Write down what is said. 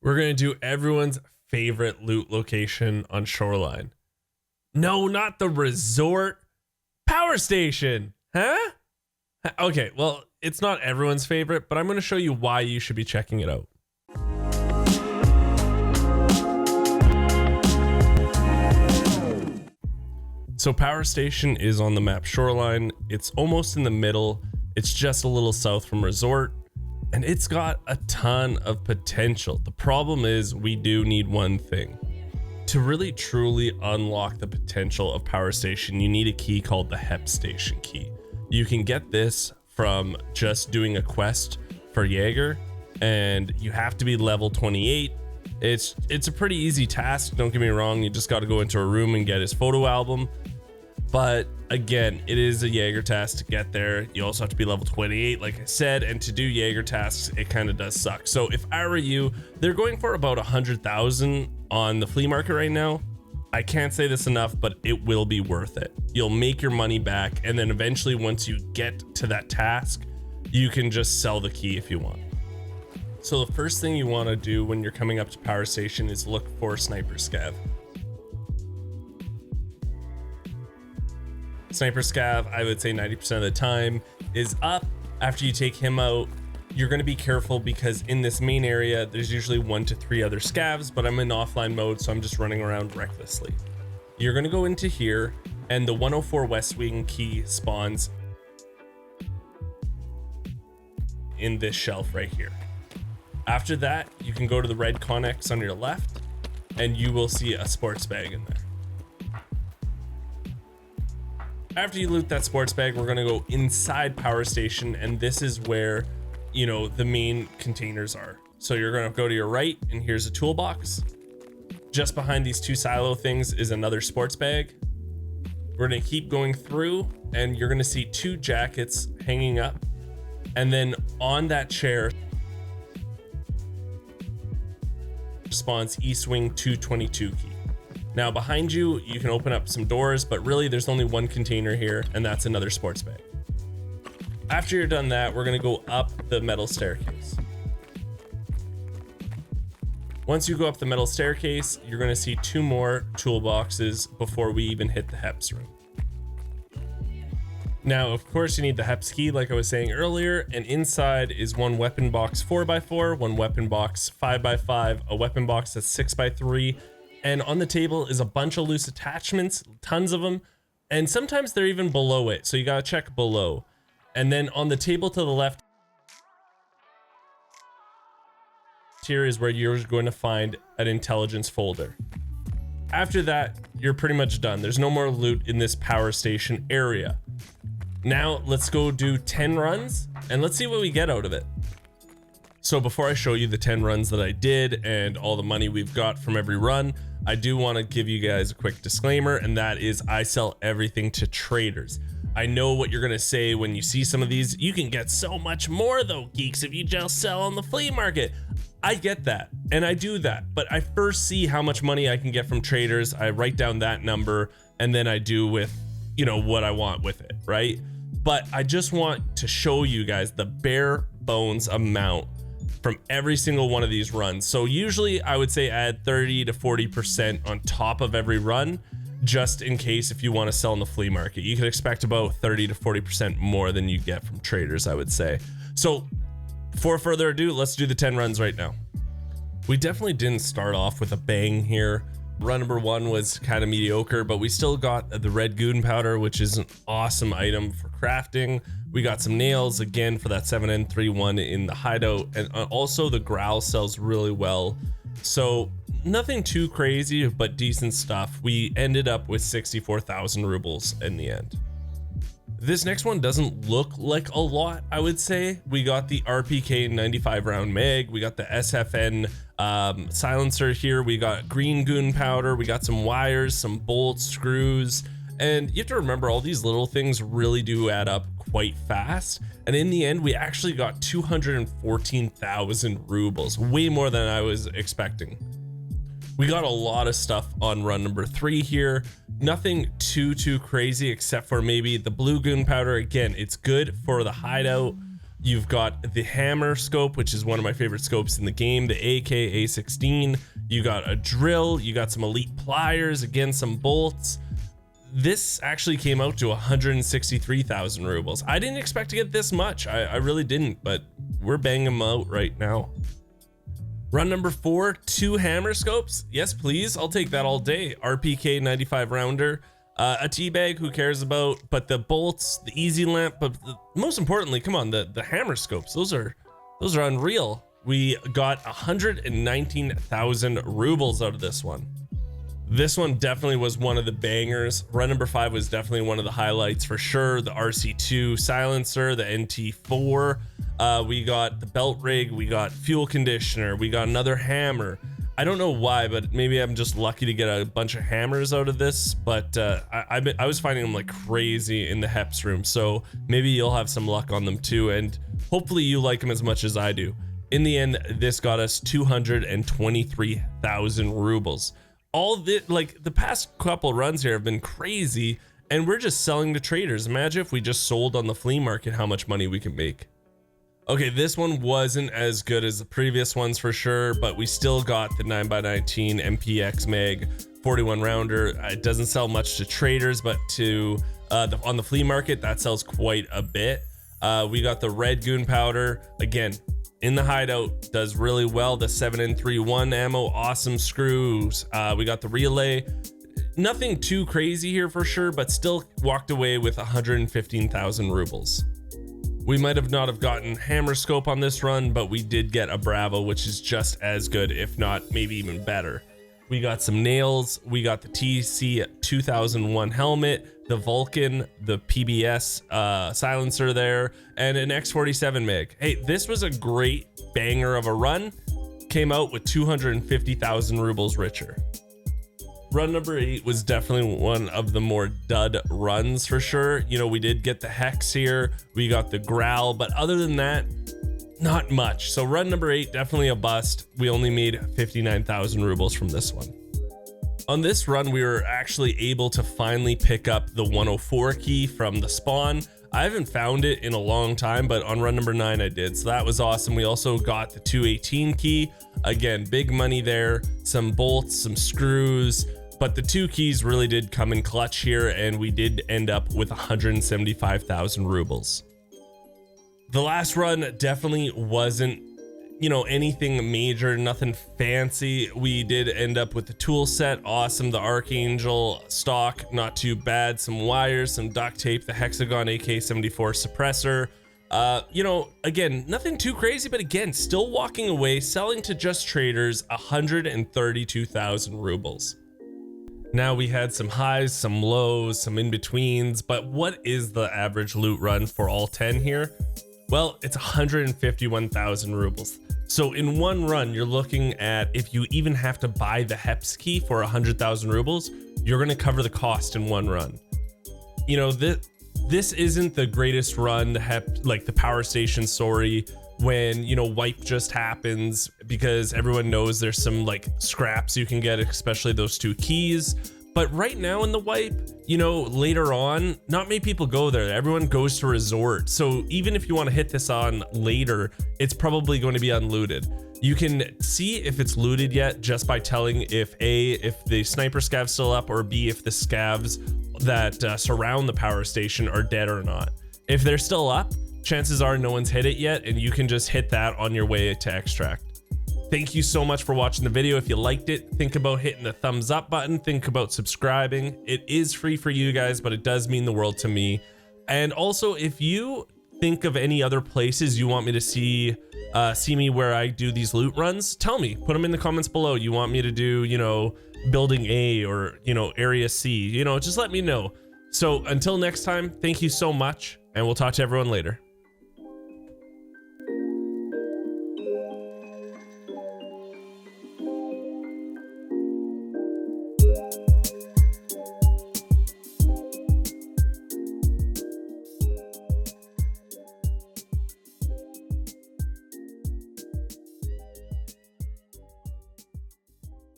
We're going to do everyone's favorite loot location on Shoreline. No, not the resort. Power station. Huh? Okay, well, it's not everyone's favorite, but I'm going to show you why you should be checking it out. So Power Station is on the map Shoreline. It's almost in the middle. It's just a little south from Resort, and it's got a ton of potential. The problem is we do need one thing. To really truly unlock the potential of Power Station, you need a key called the Hep Station key. You can get this from just doing a quest for Jaeger, and you have to be level 28. It's a pretty easy task, don't get me wrong. You just got to go into a room and get his photo album. But again, it is a Jaeger task to get there. You also have to be level 28, like I said, and to do Jaeger tasks, it kind of does suck. So if I were you, they're going for about 100,000 on the flea market right now. I can't say this enough, but it will be worth it. You'll make your money back, and then eventually once you get to that task, you can just sell the key if you want. So the first thing you want to do when you're coming up to Power Station is look for Sniper Scav. Sniper Scav, I would say 90% of the time, is up. After you take him out, you're going to be careful because in this main area, there's usually 1 to 3 other scavs, but I'm in offline mode, so I'm just running around recklessly. You're going to go into here, and the 104 West Wing key spawns in this shelf right here. After that, you can go to the red Connex on your left, and you will see a sports bag in there. After you loot that sports bag, we're gonna go inside Power Station, and this is where, you know, the main containers are. So you're gonna go to your right, and here's a toolbox. Just behind these 2 silo things is another sports bag. We're gonna keep going through, and you're gonna see 2 jackets hanging up. And then on that chair spawns East Wing 222 key. Now behind you, you can open up some doors, but really there's only 1 container here, and that's another sports bag. After you're done that, we're gonna go up the metal staircase. Once you go up the metal staircase, you're gonna see 2 more toolboxes before we even hit the Heps room. Now, of course, you need the Heps key, like I was saying earlier, and inside is 1 weapon box 4x4, 1 weapon box 5x5, a weapon box that's 6x3, and on the table is a bunch of loose attachments, tons of them, and sometimes they're even below it, so you gotta check below. And then on the table to the left here is where you're going to find an intelligence folder. After that, you're pretty much done. There's no more loot in this Power Station area. Now let's go do 10 runs and let's see what we get out of it. So before I show you the 10 runs that I did and all the money we've got from every run, I do want to give you guys a quick disclaimer, and that is I sell everything to traders. I know what you're going to say when you see some of these. You can get so much more though, Geeks, if you just sell on the flea market. I get that, and I do that, but I first see how much money I can get from traders. I write down that number, and then I do with, you know, what I want with it, right? But I just want to show you guys the bare bones amount from every single one of these runs. So usually I would say add 30 to 40% on top of every run, just in case if you want to sell in the flea market. You can expect about 30 to 40% more than you get from traders, I would say. So before further ado, let's do the 10 runs right now. We definitely didn't start off with a bang here. Run number 1 was kind of mediocre, but we still got the red goon powder, which is an awesome item for crafting. We got some nails again for that 7N31 in the hideout, and also the growl sells really well. So nothing too crazy, but decent stuff. We ended up with 64,000 rubles in the end. This next one doesn't look like a lot, I would say. We got the RPK 95 round mag, we got the SFN silencer here, we got green goon powder, we got some wires, some bolts, screws, and you have to remember all these little things really do add up quite fast. And in the end, we actually got 214,000 rubles, way more than I was expecting. We got a lot of stuff on run number 3 here. Nothing too crazy except for maybe the blue goon powder. Again, it's good for the hideout. You've got the hammer scope, which is one of my favorite scopes in the game, the AK-A16. You got a drill, you got some elite pliers, again, some bolts. This actually came out to 163,000 rubles. I didn't expect to get this much. I really didn't, but we're banging them out right now. Run number 4, 2 hammer scopes. Yes, please. I'll take that all day. RPK 95 rounder. A teabag, who cares about, but the bolts, the easy lamp, but most importantly, come on, the hammer scopes, those are unreal. We got 119,000 rubles out of this one. This one definitely was one of the bangers. Run number 5 was definitely one of the highlights for sure. The RC2 silencer, the NT4, we got the belt rig, we got fuel conditioner, we got another hammer. I don't know why, but maybe I'm just lucky to get a bunch of hammers out of this, but I was finding them like crazy in the Heps room, so maybe you'll have some luck on them too, and hopefully you like them as much as I do. In the end, this got us 223,000 rubles. All this, like the past couple runs here have been crazy, and we're just selling to traders. Imagine if we just sold on the flea market, how much money we can make. Okay, this one wasn't as good as the previous ones for sure, but we still got the 9x19 MPX Mag 41 rounder. It doesn't sell much to traders, but to on the flea market, that sells quite a bit. We got the red goon powder, again, in the hideout, does really well. The 7N31 ammo, awesome screws. We got the relay. Nothing too crazy here for sure, but still walked away with 115,000 rubles. We might have not have gotten hammer scope on this run, but we did get a Bravo, which is just as good, if not maybe even better. We got some nails, we got the TC 2001 helmet, the Vulcan, the PBS silencer there, and an X47 mag. Hey, this was a great banger of a run. Came out with 250,000 rubles richer. Run number 8 was definitely one of the more dud runs for sure. You know, we did get the Hex here, we got the Growl, but other than that, not much. So run number 8, definitely a bust. We only made 59,000 rubles from this one. On this run, we were actually able to finally pick up the 104 key from the spawn. I haven't found it in a long time, but on run number 9 I did, so that was awesome. We also got the 218 key. Again, big money there, some bolts, some screws, but the 2 keys really did come in clutch here, and we did end up with 175,000 rubles. The last run definitely wasn't, you know, anything major, nothing fancy. We did end up with the tool set, awesome. The Archangel stock, not too bad. Some wires, some duct tape, the Hexagon AK-74 suppressor. You know, again, nothing too crazy, but again, still walking away, selling to just traders, 132,000 rubles. Now we had some highs, some lows, some in-betweens, but what is the average loot run for all 10 here? Well, it's 151,000 rubles. So in one run, you're looking at, if you even have to buy the Hep Key for 100,000 rubles, you're gonna cover the cost in one run. You know, this isn't the greatest run, like the power station story, when, you know, wipe just happens, because everyone knows there's some like scraps you can get, especially those 2 keys. But right now in the wipe, you know, later on, not many people go there. Everyone goes to resort. So even if you want to hit this on later, it's probably going to be unlooted. You can see if it's looted yet just by telling if A, if the sniper scav's still up, or B, if the scavs that surround the power station are dead or not. If they're still up, chances are no one's hit it yet, and you can just hit that on your way to extract. Thank you so much for watching the video. If you liked it, think about hitting the thumbs up button, think about subscribing. It is free for you guys, but it does mean the world to me. And also, if you think of any other places you want me to see me where I do these loot runs, tell me, put them in the comments below. You want me to do, you know, building A, or, you know, area C, you know, just let me know. So until next time, thank you so much, and we'll talk to everyone later.